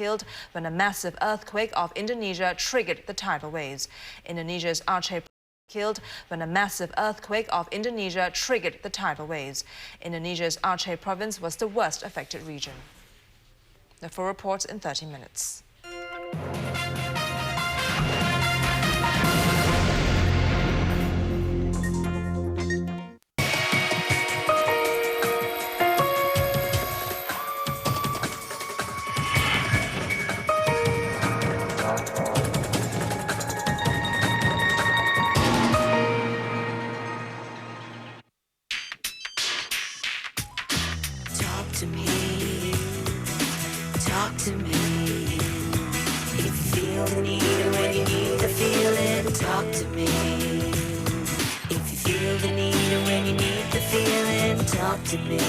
killed when a massive earthquake off Indonesia triggered the tidal waves. Indonesia's Aceh killed when a massive earthquake off Indonesia triggered the tidal waves. Indonesia's Aceh province was the worst affected region. The full reports in 30 minutes. Talk to me, talk to me. If you feel the need and when you need the feeling, talk to me. If you feel the need and when you need the feeling, talk to me.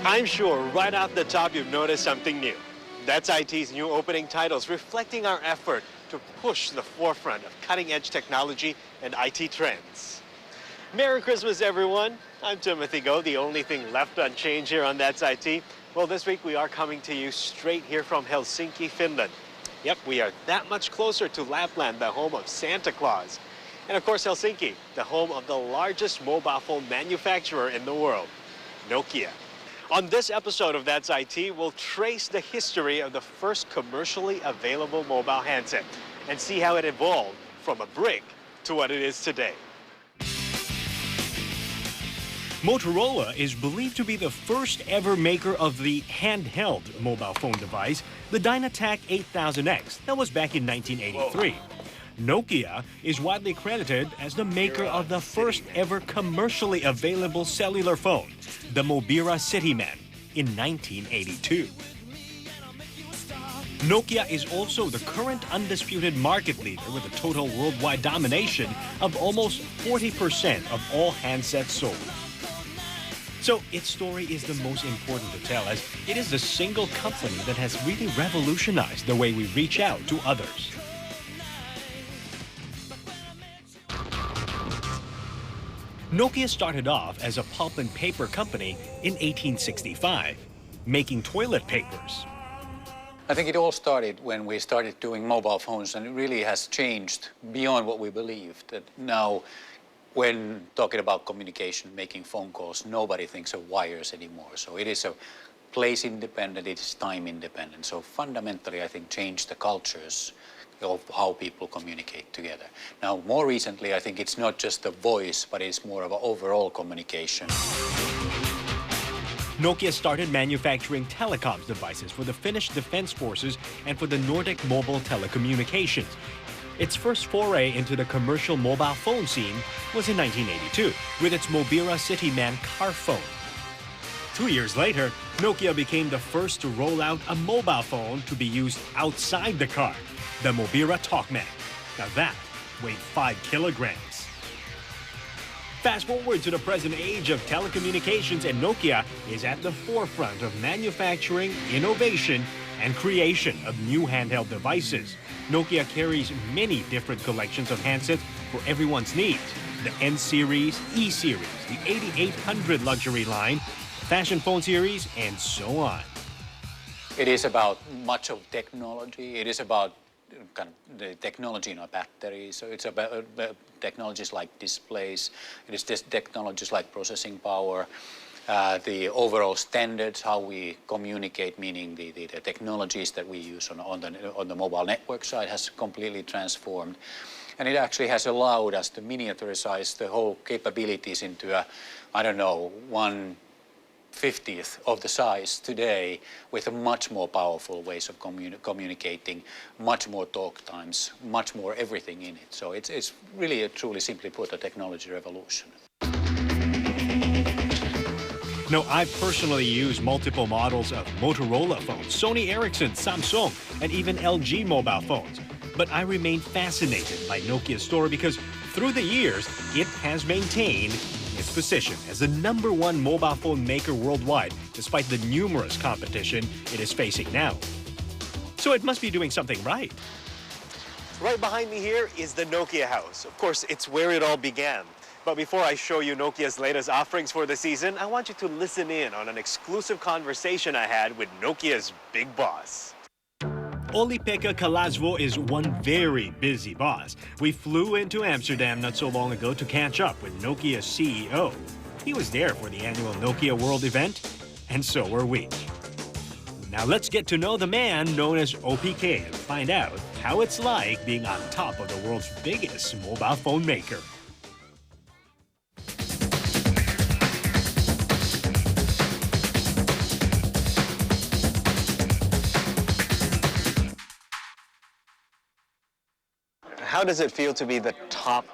I'm sure right off the top you've noticed something new. That's IT's new opening titles, reflecting our effort to push the forefront of cutting-edge technology and IT trends. Merry Christmas, everyone. I'm Timothy Go. The only thing left unchanged here on That's IT. Well, this week we are coming to you straight here from Helsinki, Finland. Yep, we are that much closer to Lapland, the home of Santa Claus. And of course, Helsinki, the home of the largest mobile phone manufacturer in the world, Nokia. On this episode of That's IT, we'll trace the history of the first commercially available mobile handset and see how it evolved from a brick to what it is today. Motorola is believed to be the first ever maker of the handheld mobile phone device, the Dynatac 8000X. That was back in 1983. Whoa. Nokia is widely credited as the maker of the first ever commercially available cellular phone, the Mobira Cityman, in 1982. Nokia is also the current undisputed market leader with a total worldwide domination of almost 40% of all handsets sold. So its story is the most important to tell, as it is the single company that has really revolutionized the way we reach out to others. Nokia started off as a pulp and paper company in 1865, making toilet papers. I think it all started when we started doing mobile phones, and it really has changed beyond what we believed. That now, when talking about communication, making phone calls, nobody thinks of wires anymore. So it is a place independent, it is time independent. So fundamentally, I think, changed the cultures of how people communicate together. Now, more recently, I think it's not just the voice, but it's more of an overall communication. Nokia started manufacturing telecoms devices for the Finnish Defense Forces and for the Nordic mobile telecommunications. Its first foray into the commercial mobile phone scene was in 1982 with its Mobira Cityman car phone. 2 years later, Nokia became the first to roll out a mobile phone to be used outside the car, the Mobira Talkman. Now that weighed 5 kilograms. Fast forward to the present age of telecommunications, and Nokia is at the forefront of manufacturing, innovation, and creation of new handheld devices. Nokia carries many different collections of handsets for everyone's needs. The N-Series, E-Series, the 8800 luxury line, fashion phone series, and so on. It is about much of technology. It is about kind of the technology in our batteries. So it's about technologies like displays. It is just technologies like processing power. The overall standards, how we communicate, meaning the technologies that we use on the mobile network side, has completely transformed. And it actually has allowed us to miniaturize the whole capabilities into a, I don't know, 1/50th of the size today, with a much more powerful ways of communicating, much more talk times, much more everything in it. So it's really a truly, simply put, a technology revolution. Now, I've personally used multiple models of Motorola phones, Sony Ericsson, Samsung, and even LG mobile phones. But I remain fascinated by Nokia's story because through the years, it has maintained its position as the #1 mobile phone maker worldwide, despite the numerous competition it is facing now. So it must be doing something right. Right behind me here is the Nokia house. Of course, it's where it all began. But before I show you Nokia's latest offerings for the season, I want you to listen in on an exclusive conversation I had with Nokia's big boss. Olli-Pekka Kalasvuo is one very busy boss. We flew into Amsterdam not so long ago to catch up with Nokia's CEO. He was there for the annual Nokia World event, and so were we. Now let's get to know the man known as OPK and find out how it's like being on top of the world's biggest mobile phone maker. How does it feel to be the top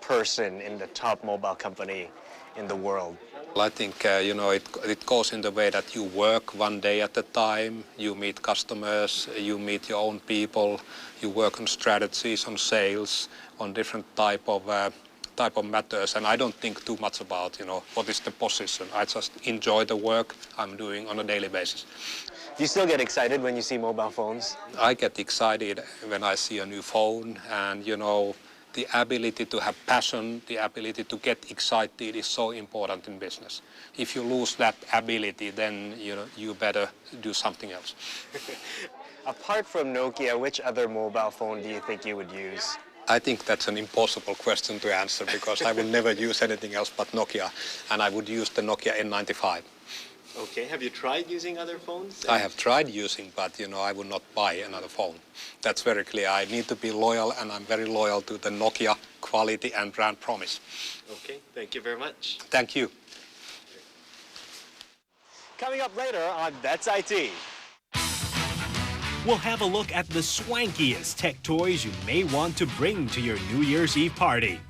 person in the top mobile company in the world? I think, it goes in the way that you work one day at a time, you meet customers, you meet your own people, you work on strategies, on sales, on different type of matters. And I don't think too much about, what is the position. I just enjoy the work I'm doing on a daily basis. Do you still get excited when you see mobile phones? I get excited when I see a new phone, and the ability to have passion, the ability to get excited is so important in business. If you lose that ability, then you better do something else. Apart from Nokia, which other mobile phone do you think you would use? I think that's an impossible question to answer because I will never use anything else but Nokia, and I would use the Nokia N95. Okay, have you tried using other phones? I have tried using, but I would not buy another phone. That's very clear. I need to be loyal, and I'm very loyal to the Nokia quality and brand promise. Okay, thank you very much. Thank you. Coming up later on That's IT. We'll have a look at the swankiest tech toys you may want to bring to your New Year's Eve party.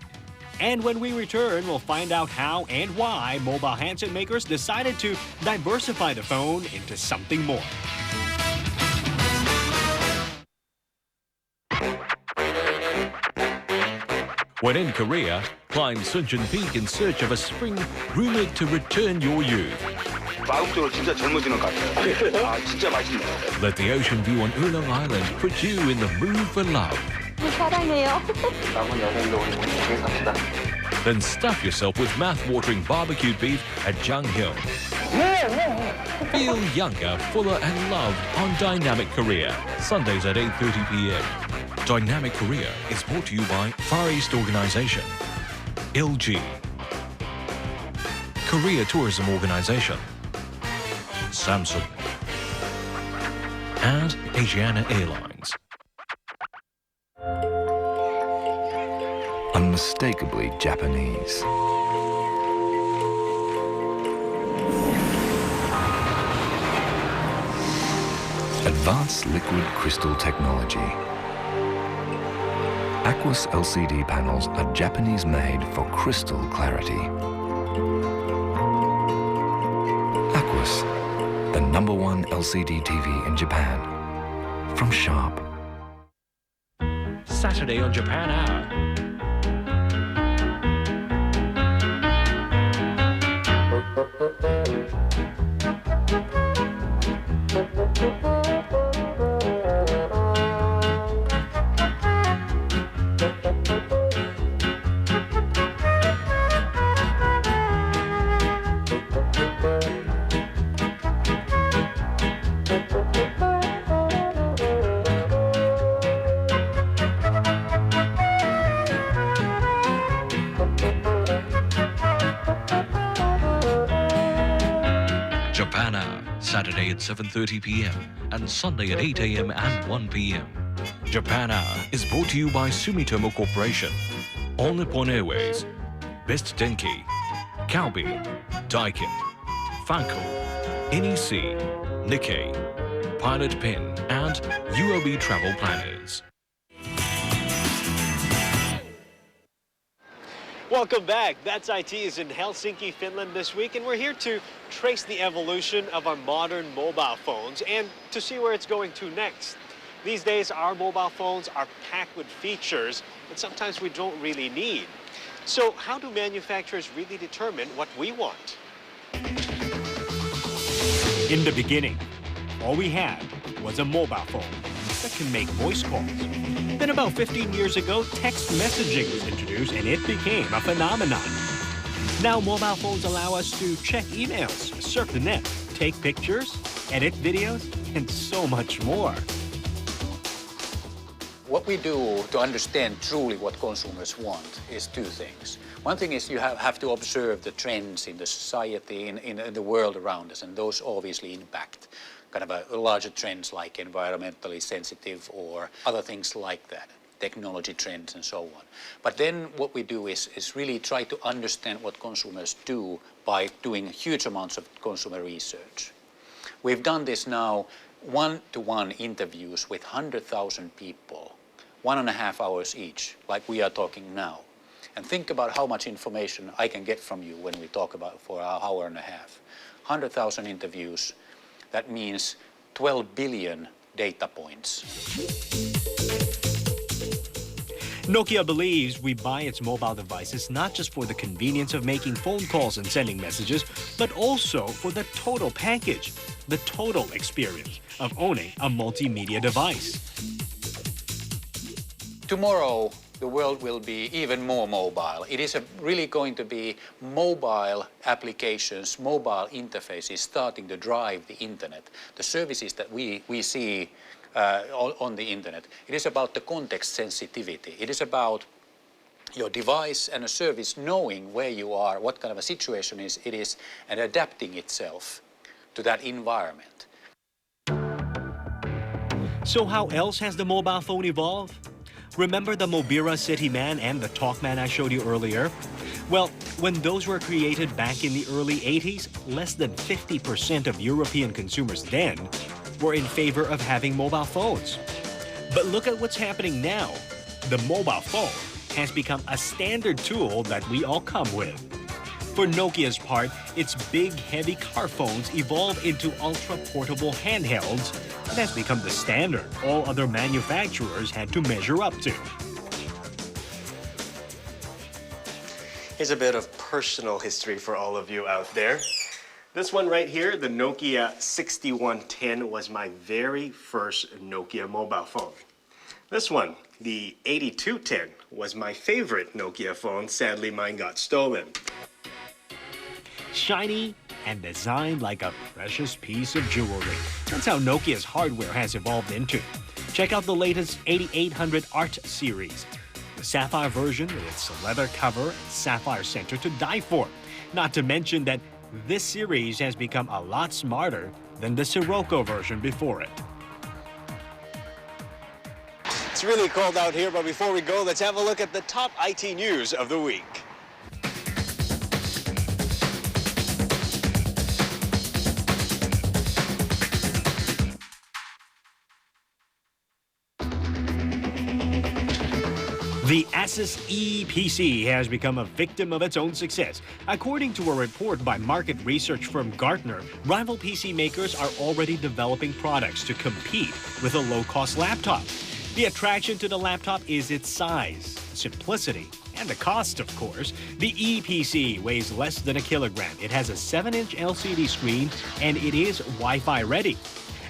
And when we return, we'll find out how and why mobile handset makers decided to diversify the phone into something more. When in Korea, climb Suncheon Peak in search of a spring rumored to return your youth. 마음속으로 진짜 젊어지는 것 같아요. 아, 진짜 맛있네요. Let the ocean view on Ulong Island put you in the mood for love. 사랑해요. 남은 여행도 오늘 고생합시다. Then stuff yourself with mouth-watering barbecued beef at Janghyun. Feel younger, fuller and loved on Dynamic Korea. Sundays at 8:30 p.m. Dynamic Korea is brought to you by Far East Organization, LG, Korea Tourism Organization, Samsung, and Asiana Airlines. Unmistakably Japanese. Advanced liquid crystal technology. Aquos LCD panels are Japanese-made for crystal clarity. Aquos, the #1 LCD TV in Japan. From Sharp. Saturday on Japan Hour. Japan Hour, Saturday at 7:30 p.m. and Sunday at 8 a.m. and 1 p.m. Japan Hour is brought to you by Sumitomo Corporation, All Nippon Airways, Best Denki, Calbee, Daikin, Fanco, NEC, Nikkei, Pilot Pin, and UOB Travel Planners. Welcome back. That's IT is in Helsinki, Finland this week, and we're here to trace the evolution of our modern mobile phones and to see where it's going to next. These days, our mobile phones are packed with features but sometimes we don't really need. So how do manufacturers really determine what we want? In the beginning, all we had was a mobile phone that can make voice calls. Then about 15 years ago, text messaging was introduced and it became a phenomenon. Now mobile phones allow us to check emails, surf the net, take pictures, edit videos, and so much more. What we do to understand truly what consumers want is two things. One thing is you have to observe the trends in the society, in the world around us, and those obviously impact kind of a larger trends like environmentally sensitive or other things like that, technology trends and so on. But then what we do is really try to understand what consumers do by doing huge amounts of consumer research. We've done this now, one-to-one interviews with 100,000 people, 1.5 hours each, like we are talking now. And think about how much information I can get from you when we talk about for an hour and a half. 100,000 interviews, that means 12 billion data points. Nokia believes we buy its mobile devices not just for the convenience of making phone calls and sending messages, but also for the total package, the total experience of owning a multimedia device. Tomorrow, the world will be even more mobile. It is really going to be mobile applications, mobile interfaces starting to drive the internet. The services that we see on the internet. It is about the context sensitivity. It is about your device and a service knowing where you are, what kind of a situation it is, and adapting itself to that environment. So how else has the mobile phone evolved? Remember the Mobira Cityman and the Talkman I showed you earlier? Well, when those were created back in the early 80s, less than 50% of European consumers then were in favor of having mobile phones. But look at what's happening now. The mobile phone has become a standard tool that we all come with. For Nokia's part, its big, heavy car phones evolved into ultra-portable handhelds and has become the standard all other manufacturers had to measure up to. Here's a bit of personal history for all of you out there. This one right here, the Nokia 6110, was my very first Nokia mobile phone. This one, the 8210, was my favorite Nokia phone. Sadly, mine got stolen. Shiny and designed like a precious piece of jewelry. That's how Nokia's hardware has evolved into. Check out the latest 8800 Art series. The Sapphire version with its leather cover and sapphire center to die for. Not to mention that this series has become a lot smarter than the Sirocco version before it. It's really cold out here, but before we go, let's have a look at the top IT news of the week. The Asus ePC has become a victim of its own success. According to a report by market research firm Gartner, rival PC makers are already developing products to compete with a low-cost laptop. The attraction to the laptop is its size, simplicity, and the cost, of course. The ePC weighs less than a kilogram. It has a 7-inch LCD screen, and it is Wi-Fi ready.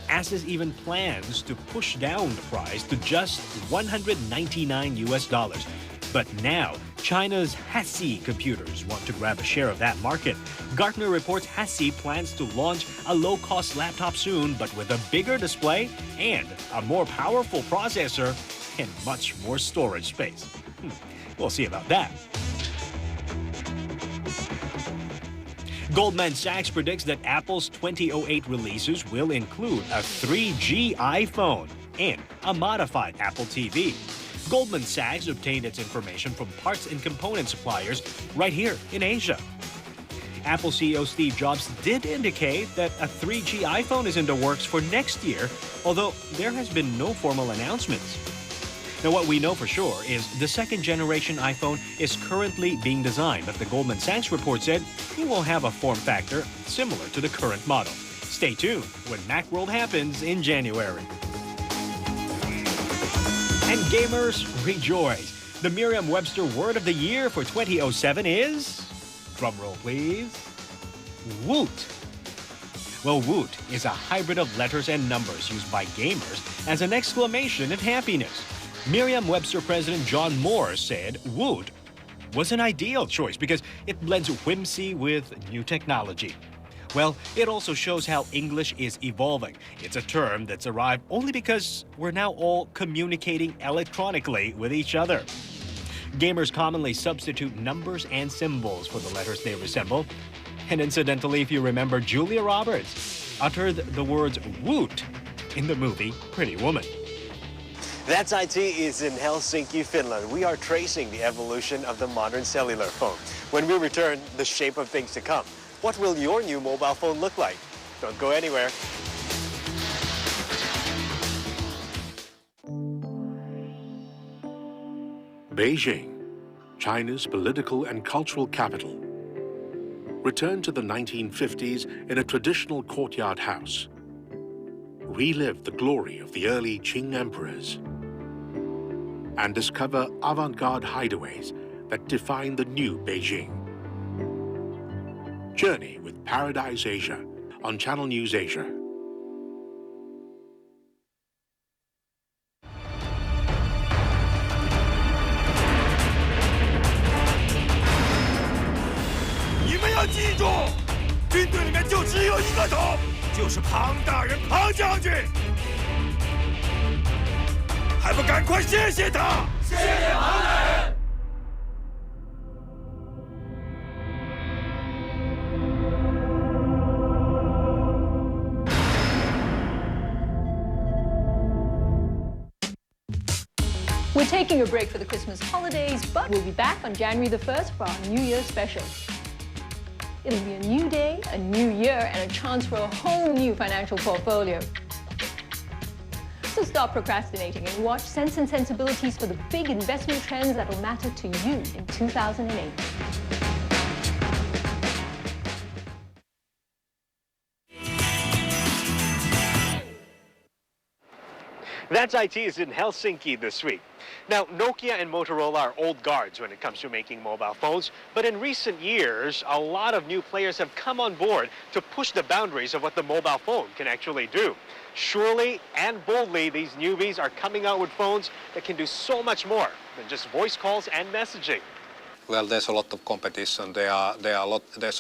Asus even plans to push down the price to just $199. But now, China's HASI computers want to grab a share of that market. Gartner reports HASI plans to launch a low-cost laptop soon, but with a bigger display and a more powerful processor and much more storage space. We'll see about that. Goldman Sachs predicts that Apple's 2008 releases will include a 3G iPhone and a modified Apple TV. Goldman Sachs obtained its information from parts and component suppliers right here in Asia. Apple CEO Steve Jobs did indicate that a 3G iPhone is in the works for next year, although there has been no formal announcements. Now, what we know for sure is the second-generation iPhone is currently being designed, but the Goldman Sachs report said it will have a form factor similar to the current model. Stay tuned when Macworld happens in January. And gamers, rejoice! The Merriam-Webster word of the year for 2007 is, drumroll please, woot. Well, woot is a hybrid of letters and numbers used by gamers as an exclamation of happiness. Merriam-Webster President John Moore said woot was an ideal choice because it blends whimsy with new technology. Well, it also shows how English is evolving. It's a term that's arrived only because we're now all communicating electronically with each other. Gamers commonly substitute numbers and symbols for the letters they resemble. And incidentally, if you remember, Julia Roberts uttered the words woot in the movie Pretty Woman. That's IT is in Helsinki, Finland. We are tracing the evolution of the modern cellular phone. When we return, the shape of things to come. What will your new mobile phone look like? Don't go anywhere. Beijing, China's political and cultural capital, returned to the 1950s in a traditional courtyard house. Relive the glory of the early Qing emperors and discover avant-garde hideaways that define the new Beijing. Journey with Paradise Asia on Channel News Asia. We're taking a break for the Christmas holidays, but we'll be back on January the 1st for our New Year special. It'll be a new day, a new year, and a chance for a whole new financial portfolio. So stop procrastinating and watch Sense and Sensibilities for the big investment trends that will matter to you in 2008. That's IT is in Helsinki this week. Now, Nokia and Motorola are old guards when it comes to making mobile phones, but in recent years, a lot of new players have come on board to push the boundaries of what the mobile phone can actually do. Surely and boldly, these newbies are coming out with phones that can do so much more than just voice calls and messaging. Well, there's a lot of competition. There's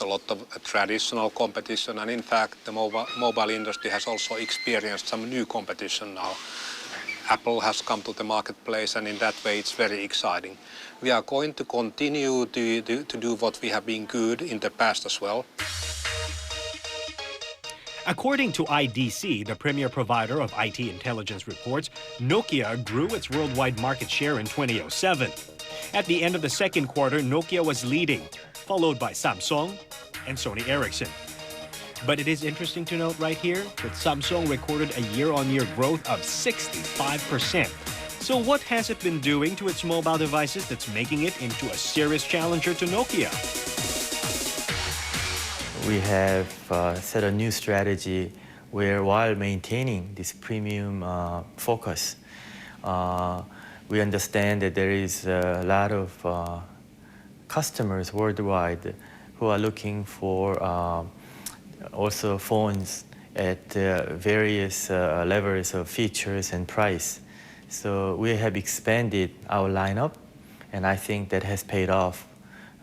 a lot of traditional competition, and in fact, the mobile industry has also experienced some new competition now. Apple has come to the marketplace, and in that way, it's very exciting. We are going to continue to do what we have been good in the past as well. According to IDC, the premier provider of IT intelligence reports, Nokia grew its worldwide market share in 2007. At the end of the second quarter, Nokia was leading, followed by Samsung and Sony Ericsson. But it is interesting to note right here that Samsung recorded a year-on-year growth of 65%. So what has it been doing to its mobile devices that's making it into a serious challenger to Nokia? We have set a new strategy where, while maintaining this premium focus, we understand that there is a lot of customers worldwide who are looking for also phones at various levels of features and price. So we have expanded our lineup, and I think that has paid off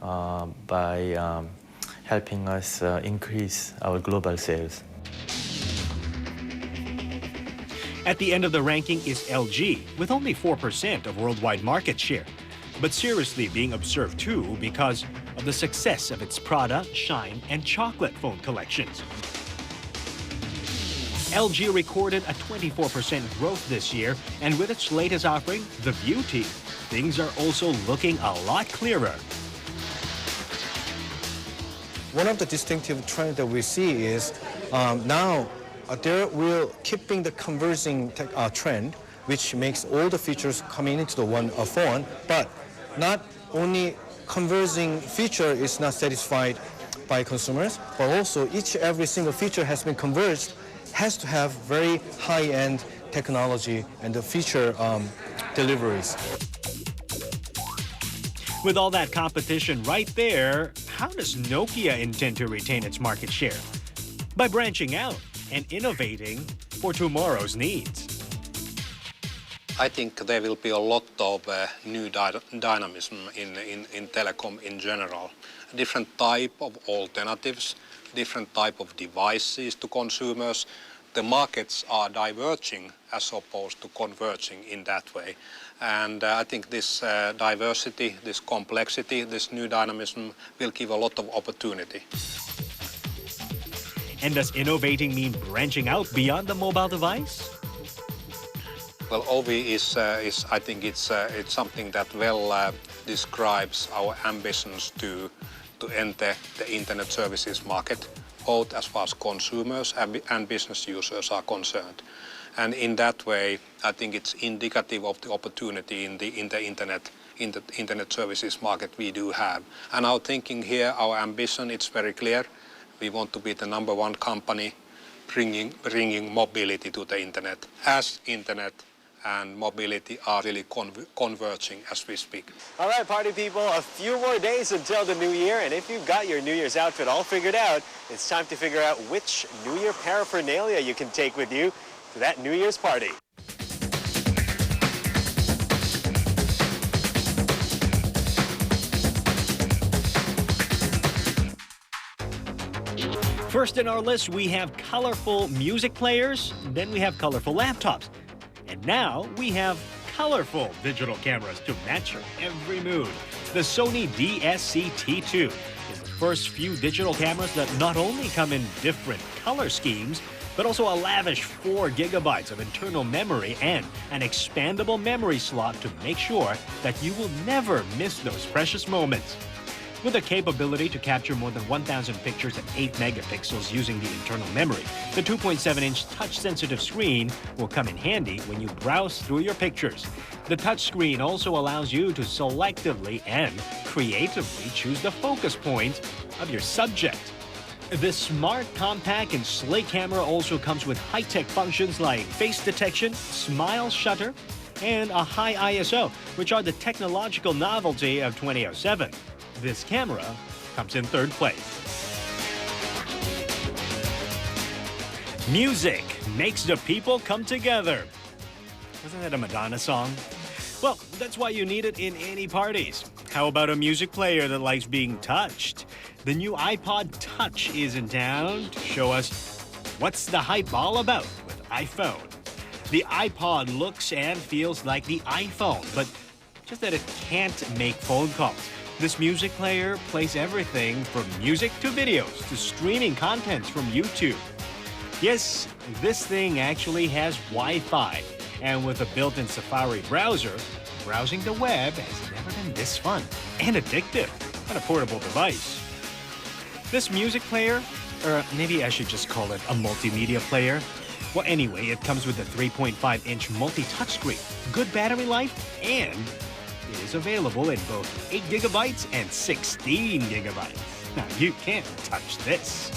by helping us increase our global sales. At the end of the ranking is LG, with only 4% of worldwide market share, but seriously being observed too because of the success of its Prada, Shine, and Chocolate phone collections. LG recorded a 24% growth this year, and with its latest offering, the Beauty, things are also looking a lot clearer. One of the distinctive trends that we see is now we're keeping the converging trend, which makes all the features coming into the one phone, but not only converging feature is not satisfied by consumers, but also every single feature has been converged, has to have very high-end technology and the feature deliveries. With all that competition right there, how does Nokia intend to retain its market share? By branching out and innovating for tomorrow's needs. I think there will be a lot of new dynamism in telecom in general. Different type of alternatives, different type of devices to consumers. The markets are diverging as opposed to converging in that way. And I think this diversity, this complexity, this new dynamism will give a lot of opportunity. And does innovating mean branching out beyond the mobile device? Well, OVI is I think it's something that well describes our ambitions to enter the internet services market, both as far as consumers and business users are concerned. And in that way, I think it's indicative of the opportunity in the internet services market we do have. And our thinking here, our ambition, it's very clear. We want to be the #1 company bringing mobility to the internet, as internet and mobility are really converging as we speak. All right, party people, a few more days until the new year, and if you've got your New Year's outfit all figured out, it's time to figure out which New Year paraphernalia you can take with you to that New Year's party. First in our list, we have colorful music players, then we have colorful laptops. And now we have colorful digital cameras to match your every mood. The Sony DSC-T2 is the first few digital cameras that not only come in different color schemes, but also a lavish 4 gigabytes of internal memory and an expandable memory slot to make sure that you will never miss those precious moments. With the capability to capture more than 1,000 pictures at 8 megapixels using the internal memory, the 2.7-inch touch-sensitive screen will come in handy when you browse through your pictures. The touchscreen also allows you to selectively and creatively choose the focus point of your subject. This smart, compact, and sleek camera also comes with high-tech functions like face detection, smile shutter, and a high ISO, which are the technological novelty of 2007. This camera comes in 3rd place. Music makes the people come together. Wasn't that a Madonna song? Well, that's why you need it in any parties. How about a music player that likes being touched? The new iPod Touch is in town to show us what's the hype all about with iPhone. The iPod looks and feels like the iPhone, but just that it can't make phone calls. This music player plays everything from music to videos to streaming contents from YouTube. Yes, this thing actually has Wi-Fi, and with a built-in Safari browser, browsing the web has never been this fun and addictive on a portable device. This music player, or maybe I should just call it a multimedia player. Well, anyway, it comes with a 3.5-inch multi-touchscreen, good battery life, and it is available in both 8 gigabytes and 16 gigabytes. Now, you can't touch this.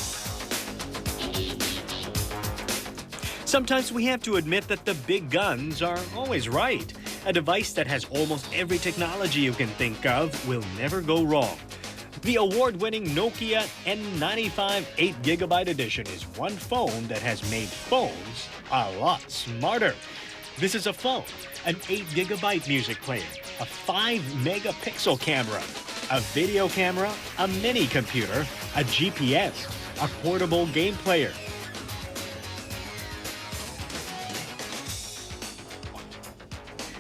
Sometimes we have to admit that the big guns are always right. A device that has almost every technology you can think of will never go wrong. The award-winning Nokia N95 8GB edition is one phone that has made phones a lot smarter. This is a phone, an 8GB music player, a 5-megapixel camera, a video camera, a mini computer, a GPS, a portable game player.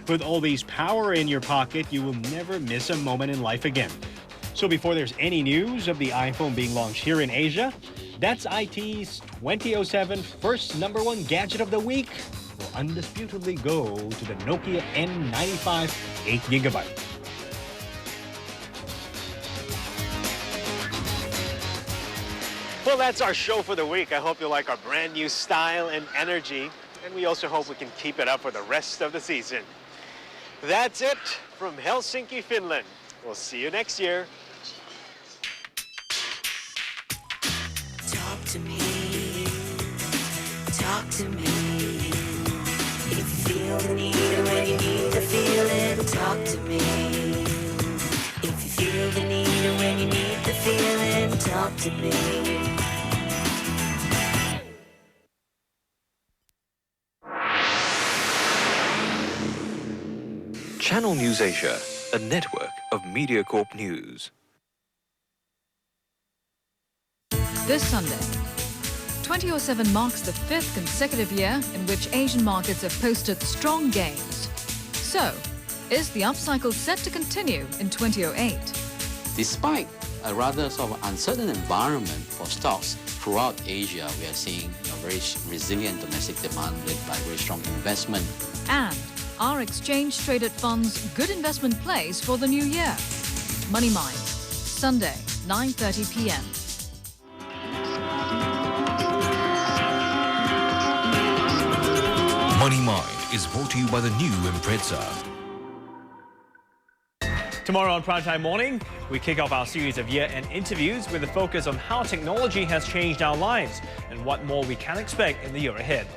With all these power in your pocket, you will never miss a moment in life again. So before there's any news of the iPhone being launched here in Asia, that's IT's 2007 first #1 gadget of the week will undisputedly go to the Nokia N95 8GB. Well, that's our show for the week. I hope you like our brand new style and energy, and we also hope we can keep it up for the rest of the season. That's it from Helsinki, Finland. We'll see you next year. Talk to me. Talk to me. If you feel the need and when you need to feel it, talk to me. If talk to me. Channel News Asia, a network of MediaCorp News. This Sunday, 2007 marks the 5th consecutive year in which Asian markets have posted strong gains. So, is the upcycle set to continue in 2008? Despite a rather sort of uncertain environment for stocks throughout Asia, we are seeing very resilient domestic demand led by very strong investment. And are exchange-traded funds good investment plays for the new year? Money Mind, Sunday, 9:30 p.m. Money Mind is brought to you by the new Impreza. Tomorrow on Primetime Morning, we kick off our series of year-end interviews with a focus on how technology has changed our lives and what more we can expect in the year ahead.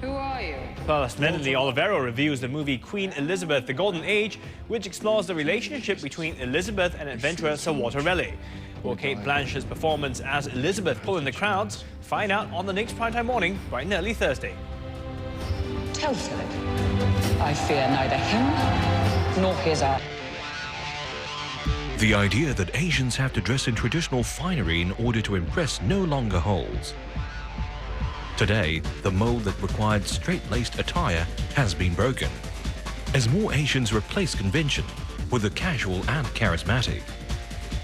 Who are you? First, Melanie Olivero reviews the movie Queen Elizabeth: The Golden Age, which explores the relationship between Elizabeth and adventurer Sir Walter Raleigh. Will Kate Blanchett's performance as Elizabeth pull in the crowds? Find out on the next Primetime Morning, bright and early Thursday. Tell Philip, I fear neither him nor his art. The idea that Asians have to dress in traditional finery in order to impress no longer holds. Today, the mold that required straight-laced attire has been broken, as more Asians replace convention with the casual and charismatic.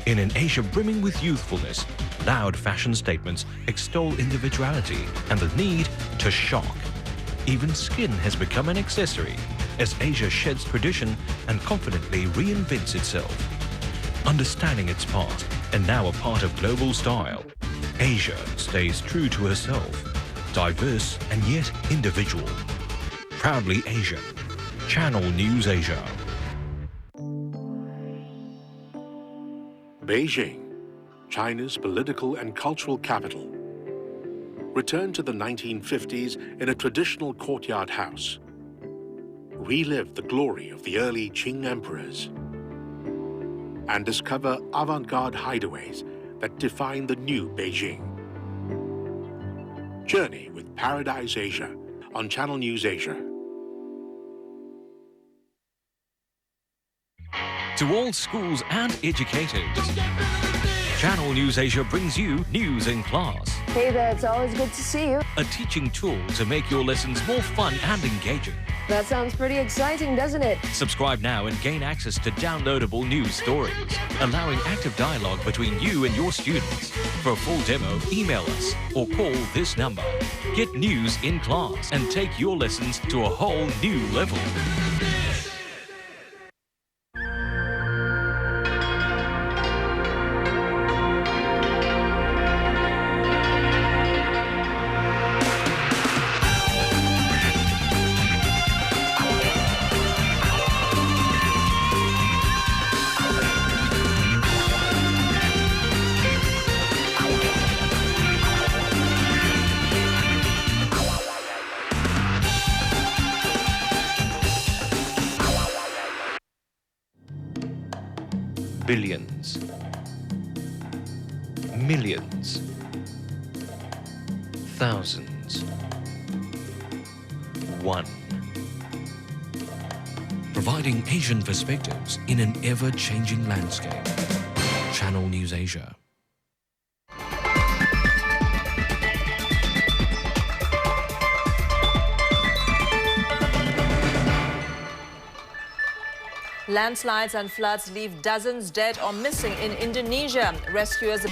In an Asia brimming with youthfulness, loud fashion statements extol individuality and the need to shock. Even skin has become an accessory as Asia sheds tradition and confidently reinvents itself. Understanding its past and now a part of global style, Asia stays true to herself, diverse and yet individual. Proudly Asian. Channel News Asia. Beijing, China's political and cultural capital. Return to the 1950s in a traditional courtyard house. Relive the glory of the early Qing emperors. And discover avant-garde hideaways that define the new Beijing. Journey with Paradise Asia on Channel News Asia. To all schools and educators, Channel News Asia brings you News in Class. Hey there, it's always good to see you. A teaching tool to make your lessons more fun and engaging. That sounds pretty exciting, doesn't it? Subscribe now and gain access to downloadable news stories, allowing active dialogue between you and your students. For a full demo, email us or call this number. Get News in Class and take your lessons to a whole new level. Billions, millions, thousands, one. Providing Asian perspectives in an ever-changing landscape. Channel News Asia. Landslides and floods leave dozens dead or missing in Indonesia. Rescuers